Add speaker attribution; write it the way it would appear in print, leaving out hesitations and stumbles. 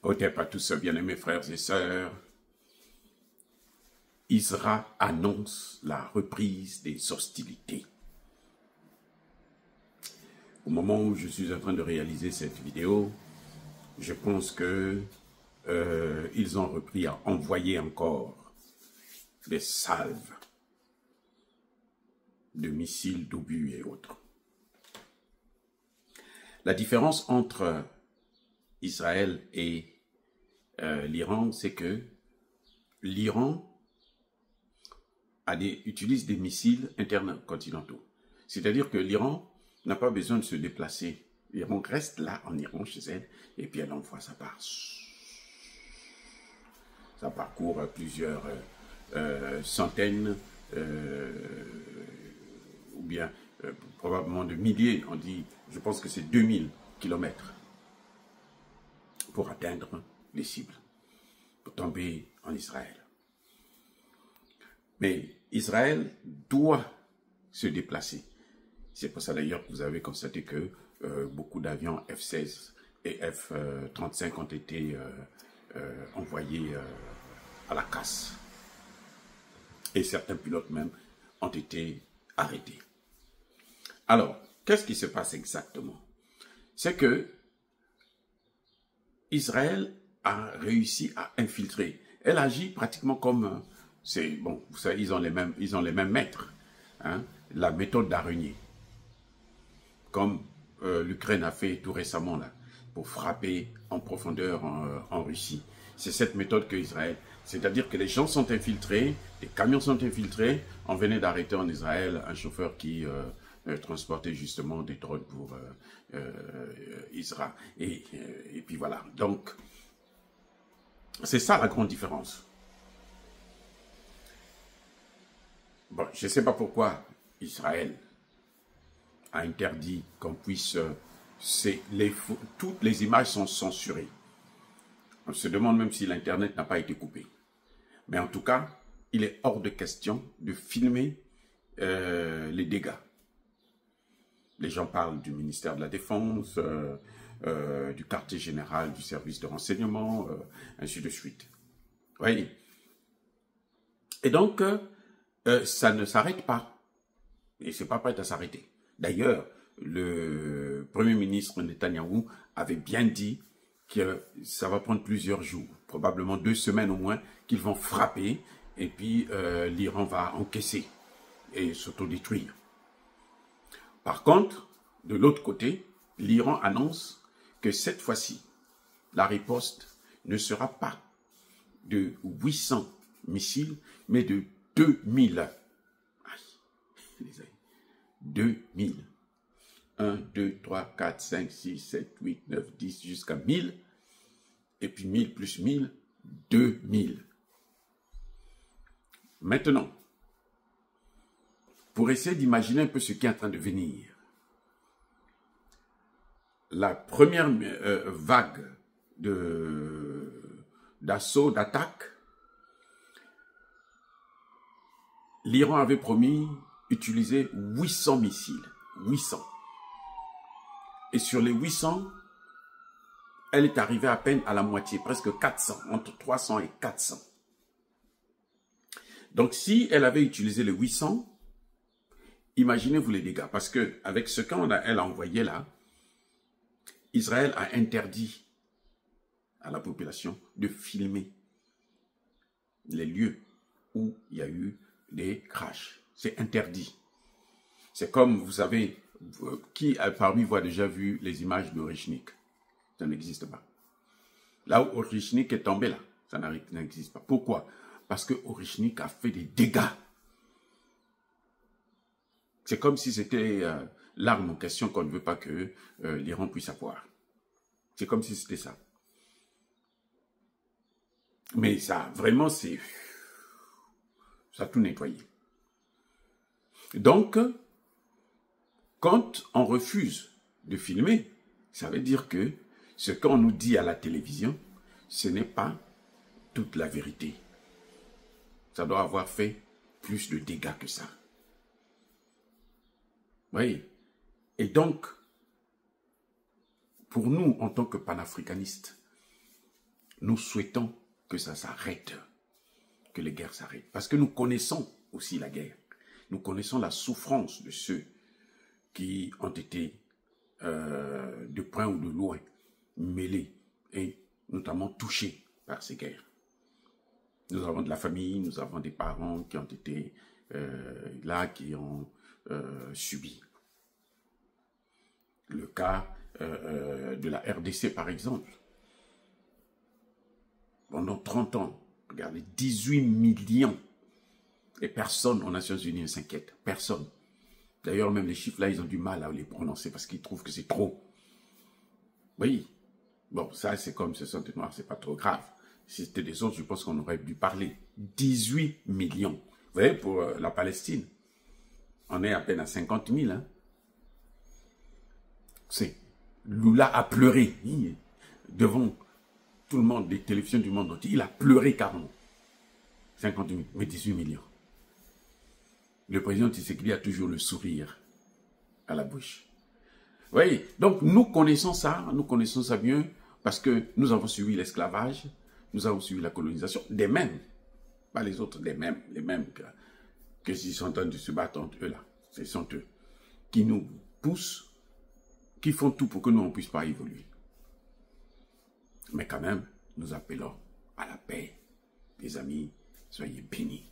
Speaker 1: Hotep à tous, bien-aimés frères et sœurs. Israël annonce la reprise des hostilités. Au moment où je suis en train de réaliser cette vidéo, je pense que ils ont repris à envoyer encore des salves de missiles, d'obus et autres. La différence entre Israël et l'Iran, c'est que l'Iran utilise des missiles intercontinentaux. C'est-à-dire que l'Iran n'a pas besoin de se déplacer. L'Iran reste là en Iran chez elle et puis elle envoie sa part. Ça parcourt plusieurs centaines ou bien probablement de milliers. On dit, je pense que c'est 2000 kilomètres pour atteindre les cibles, pour tomber en Israël. Mais Israël doit se déplacer. C'est pour ça d'ailleurs que vous avez constaté que beaucoup d'avions F-16 et F-35 ont été envoyés à la casse. Et certains pilotes même ont été arrêtés. Alors, qu'est-ce qui se passe exactement? C'est que Israël a réussi à infiltrer. Elle agit pratiquement comme... bon, vous savez, ils ont les mêmes maîtres. Hein, la méthode d'araignée. Comme l'Ukraine a fait tout récemment, là, pour frapper en profondeur en Russie. C'est cette méthode que Israël... C'est-à-dire que les gens sont infiltrés, les camions sont infiltrés. On venait d'arrêter en Israël un chauffeur qui transportait justement des drones pour Israël. Et puis voilà. Donc, c'est ça la grande différence. Bon, je ne sais pas pourquoi Israël a interdit qu'on puisse... toutes les images sont censurées. On se demande même si l'Internet n'a pas été coupé. Mais en tout cas, il est hors de question de filmer les dégâts. Les gens parlent du ministère de la Défense, du quartier général du service de renseignement, ainsi de suite. Oui. Et donc, ça ne s'arrête pas. Et ce n'est pas prêt à s'arrêter. D'ailleurs, le Premier ministre Netanyahou avait bien dit que ça va prendre plusieurs jours, probablement 2 semaines au moins, qu'ils vont frapper et puis l'Iran va encaisser et s'autodétruire. Par contre, de l'autre côté, l'Iran annonce que cette fois-ci, la riposte ne sera pas de 800 missiles, mais de 2000. Aïe, 2000. 1, 2, 3, 4, 5, 6, 7, 8, 9, 10, jusqu'à 1000. Et puis 1000 plus 1000, 2000. Maintenant, pour essayer d'imaginer un peu ce qui est en train de venir, la première vague d'assaut, d'attaque, l'Iran avait promis utiliser 800 missiles. 800. Et sur les 800, elle est arrivée à peine à la moitié, presque 400, entre 300 et 400. Donc si elle avait utilisé les 800, imaginez-vous les dégâts. Parce que avec ce qu'elle a envoyé là, Israël a interdit à la population de filmer les lieux où il y a eu des crashs. C'est interdit. C'est comme, vous savez, qui parmi vous a déjà vu les images de Orichnik? Ça n'existe pas. Là où Orichnik est tombé, là, ça n'existe pas. Pourquoi? Parce que Orichnik a fait des dégâts. C'est comme si c'était l'arme en question qu'on ne veut pas que l'Iran puisse avoir. C'est comme si c'était ça. Mais ça, vraiment, ça a tout nettoyé. Donc, quand on refuse de filmer, ça veut dire que ce qu'on nous dit à la télévision, ce n'est pas toute la vérité. Ça doit avoir fait plus de dégâts que ça. Oui. Et donc, pour nous, en tant que panafricanistes, nous souhaitons que ça s'arrête, que les guerres s'arrêtent. Parce que nous connaissons aussi la guerre. Nous connaissons la souffrance de ceux qui ont été de près ou de loin mêlés et notamment touchés par ces guerres. Nous avons de la famille, nous avons des parents qui ont été là, qui ont subi. Le cas de la RDC, par exemple. Pendant 30 ans, regardez, 18 millions. Et personne aux Nations Unies ne s'inquiète. Personne. D'ailleurs, même les chiffres là, ils ont du mal à les prononcer parce qu'ils trouvent que c'est trop. Oui. Bon, ça, c'est comme ce sont des Noirs, c'est pas trop grave. Si c'était des autres, je pense qu'on aurait dû parler. 18 millions. Vous voyez, pour la Palestine, on est à peine à 50 000. Hein. C'est Lula a pleuré devant tout le monde, les télévisions du monde entier. Il a pleuré carrément. 50 000, mais 18 millions. Le président Tshisekedi a toujours le sourire à la bouche. Oui, donc nous connaissons ça bien parce que nous avons suivi l'esclavage, nous avons suivi la colonisation, des mêmes, pas les autres, les mêmes que s'ils sont en train de se battre entre eux là. Ce sont eux qui nous poussent, qui font tout pour que nous ne puissions pas évoluer. Mais quand même, nous appelons à la paix. Les amis, soyez bénis.